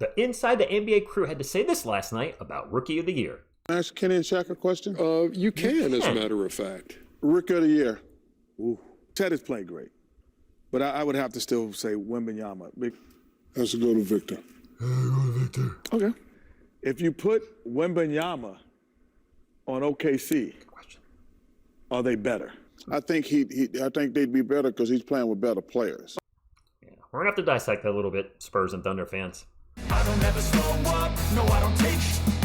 The Inside the NBA crew had to say this last night about Rookie of the Year. Ask Kenny and Shaq a question? You can, as a matter of fact. Rookie of the Year. Ooh. Ted has played great. But I would have to still say Wemby. Has to go to Victor. Okay. If you put Wemby on OKC, are they better? I think I think they'd be better because he's playing with better players. Yeah, we're going to have to dissect that a little bit, Spurs and Thunder fans. I don't ever slow up, no I don't take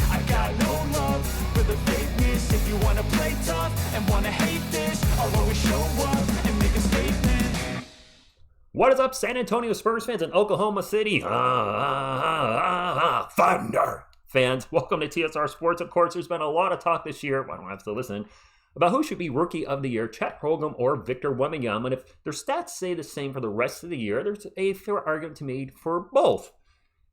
I got no love for the fakeness. If you want to play tough and want to hate this, I'll always show up and make a statement. What is up, San Antonio Spurs fans and Oklahoma City Thunder fans? Welcome to TSR Sports. Of course, there's been a lot of talk this year, I don't have to listen, about who should be Rookie of the Year, Chet Holmgren or Victor Wemby. And if their stats say the same for the rest of the year, there's a fair argument to be made for both.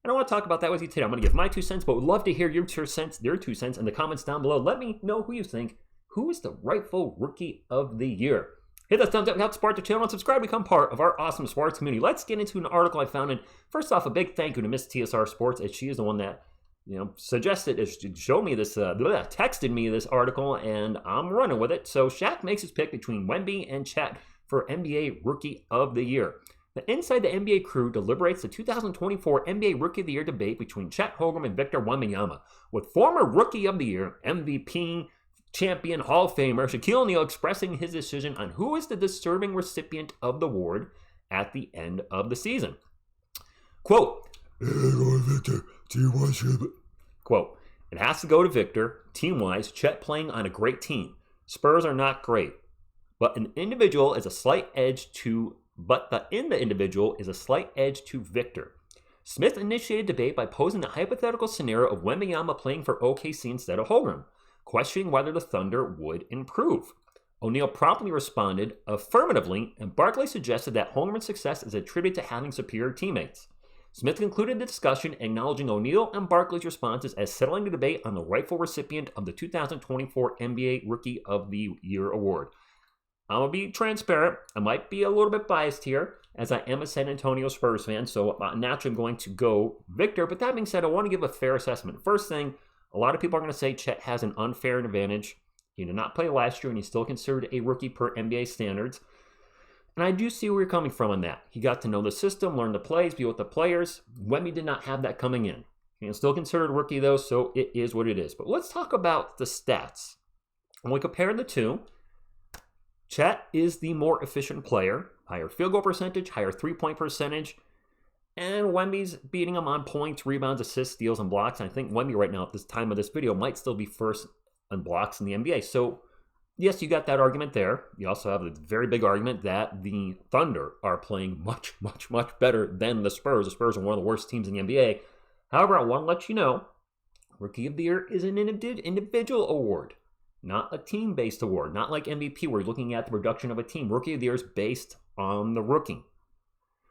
And I want to talk about that with you today. I'm going to give my 2 cents, but would love to hear your 2 cents in the comments down below. Let me know who you think. Who is the rightful Rookie of the Year? Hit that thumbs up, help support the channel, and subscribe to become part of our awesome sports community. Let's get into an article I found. And first off, a big thank you to Miss TSR Sports, as she is the one that suggested, showed me this, texted me this article, and I'm running with it. So Shaq makes his pick between Wemby and Chet for NBA Rookie of the Year. The Inside the NBA crew deliberates the 2024 NBA Rookie of the Year debate between Chet Holmgren and Victor Wembanyama, with former Rookie of the Year, MVP, champion, Hall of Famer Shaquille O'Neal expressing his decision on who is the deserving recipient of the award at the end of the season. Quote, quote, it has to go to Victor. Team-wise, Chet playing on a great team. Spurs are not great, but the individual is a slight edge to Victor. Smith initiated debate by posing the hypothetical scenario of Wembanyama playing for OKC instead of Holmgren, questioning whether the Thunder would improve. O'Neal promptly responded affirmatively, and Barkley suggested that Holmgren's success is attributed to having superior teammates. Smith concluded the discussion, acknowledging O'Neal and Barkley's responses as settling the debate on the rightful recipient of the 2024 NBA Rookie of the Year award. I'm going to be transparent. I might be a little bit biased here, as I am a San Antonio Spurs fan, so naturally I'm going to go Victor. But that being said, I want to give a fair assessment. First thing, a lot of people are going to say Chet has an unfair advantage. He did not play last year, and he's still considered a rookie per NBA standards. And I do see where you're coming from on that. He got to know the system, learn the plays, be with the players. Wemby did not have that coming in. He's still considered a rookie, though, so it is what it is. But let's talk about the stats. When we compare the two, Chet is the more efficient player, higher field goal percentage, higher three-point percentage, and Wemby's beating him on points, rebounds, assists, steals, and blocks. And I think Wemby right now at this time of this video might still be first on blocks in the NBA. So, yes, you got that argument there. You also have a very big argument that the Thunder are playing much, much, much better than the Spurs. The Spurs are one of the worst teams in the NBA. However, I want to let you know, Rookie of the Year is an individual award, not a team-based award. Not like MVP, where you're looking at the production of a team. Rookie of the Year is based on the rookie.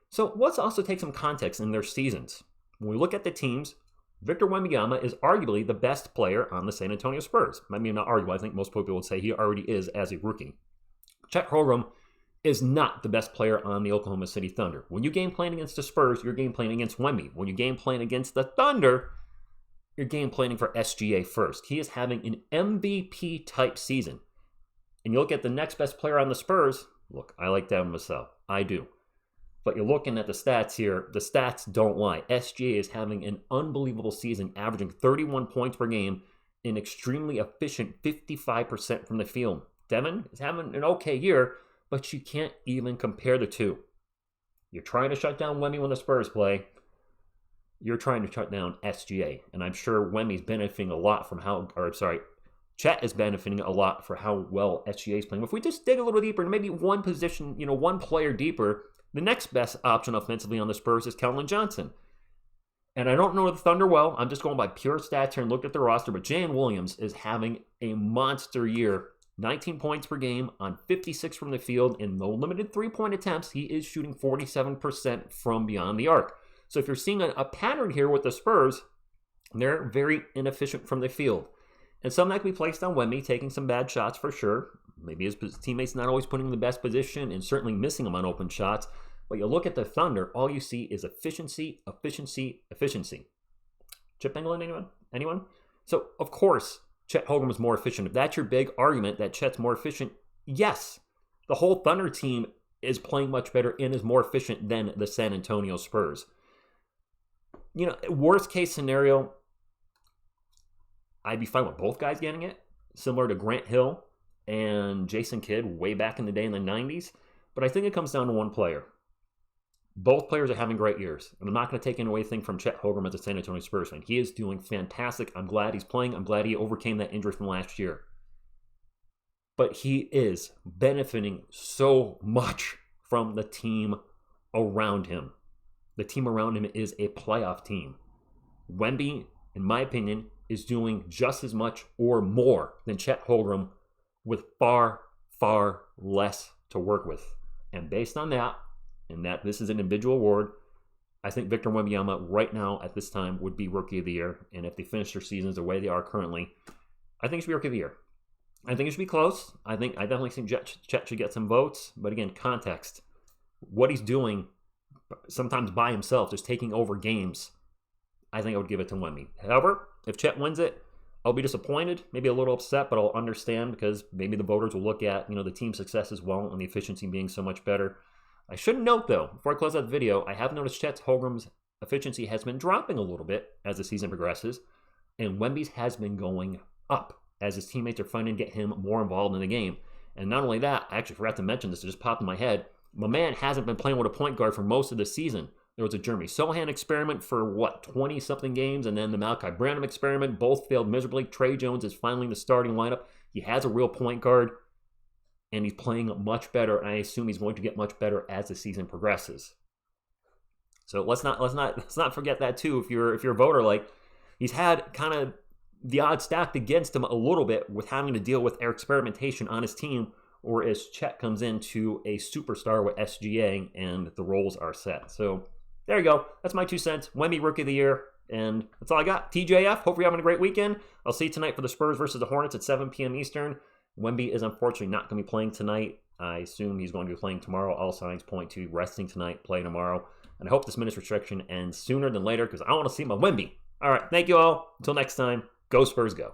So let's also take some context in their seasons. When we look at the teams, Victor Wembanyama is arguably the best player on the San Antonio Spurs. I mean, not arguably. I think most people would say he already is as a rookie. Chet Holmgren is not the best player on the Oklahoma City Thunder. When you game playing against the Spurs, you're game playing against Wemby. When you game playing against the Thunder, you're game planning for SGA first. He is having an MVP type season. And you look at the next best player on the Spurs. Look, I like Devin Vassell. I do. But you're looking at the stats here. The stats don't lie. SGA is having an unbelievable season, averaging 31 points per game, an extremely efficient 55% from the field. Devin is having an okay year, but you can't even compare the two. You're trying to shut down Wemby when the Spurs play. You're trying to shut down SGA. And I'm sure Wemby's benefiting a lot from Chet is benefiting a lot for how well SGA is playing. If we just dig a little deeper, maybe one position, one player deeper, the next best option offensively on the Spurs is Keldon Johnson. And I don't know the Thunder well. I'm just going by pure stats here and looked at the roster. But Jalen Williams is having a monster year. 19 points per game on 56 from the field. In no limited three-point attempts, he is shooting 47% from beyond the arc. So if you're seeing a pattern here with the Spurs, they're very inefficient from the field. And some that can be placed on Wemby, taking some bad shots for sure. Maybe his teammates not always putting him in the best position and certainly missing him on open shots. But you look at the Thunder, all you see is efficiency, efficiency, efficiency. Chip England, anyone? So, of course, Chet Holmgren was more efficient. If that's your big argument that Chet's more efficient, yes. The whole Thunder team is playing much better and is more efficient than the San Antonio Spurs. Worst case scenario, I'd be fine with both guys getting it, similar to Grant Hill and Jason Kidd way back in the day in the 90s. But I think it comes down to one player. Both players are having great years. And I'm not going to take anything from Chet Holmgren as a San Antonio Spurs fan. He is doing fantastic. I'm glad he's playing. I'm glad he overcame that injury from last year. But he is benefiting so much from the team around him. The team around him is a playoff team. Wemby, in my opinion, is doing just as much or more than Chet Holmgren with far, far less to work with. And based on that, and that this is an individual award, I think Victor Wembanyama right now at this time would be Rookie of the Year. And if they finish their seasons the way they are currently, I think it should be Rookie of the Year. I think it should be close. I definitely think Chet should get some votes. But again, context. What he's doing, sometimes by himself, just taking over games, I think I would give it to Wemby. However, if Chet wins it, I'll be disappointed, maybe a little upset, but I'll understand because maybe the voters will look at, the team success as well and the efficiency being so much better. I should note, though, before I close out the video, I have noticed Chet Holmgren's efficiency has been dropping a little bit as the season progresses, and Wemby's has been going up as his teammates are finding to get him more involved in the game. And not only that, I actually forgot to mention this, it just popped in my head. My man hasn't been playing with a point guard for most of the season. There was a Jeremy Sohan experiment for, 20-something games, and then the Malachi Branham experiment. Both failed miserably. Trey Jones is finally in the starting lineup. He has a real point guard, and he's playing much better, and I assume he's going to get much better as the season progresses. So let's not forget that too. If you're a voter, he's had kind of the odds stacked against him a little bit with having to deal with experimentation on his team, or as Chet comes into a superstar with SGA and the roles are set. So there you go. That's my 2 cents. Wemby Rookie of the Year. And that's all I got. TJF, hope you're having a great weekend. I'll see you tonight for the Spurs versus the Hornets at 7 p.m. Eastern. Wemby is unfortunately not going to be playing tonight. I assume he's going to be playing tomorrow. All signs point to resting tonight, play tomorrow. And I hope this minutes restriction ends sooner than later because I want to see my Wemby. All right, thank you all. Until next time, go Spurs, go.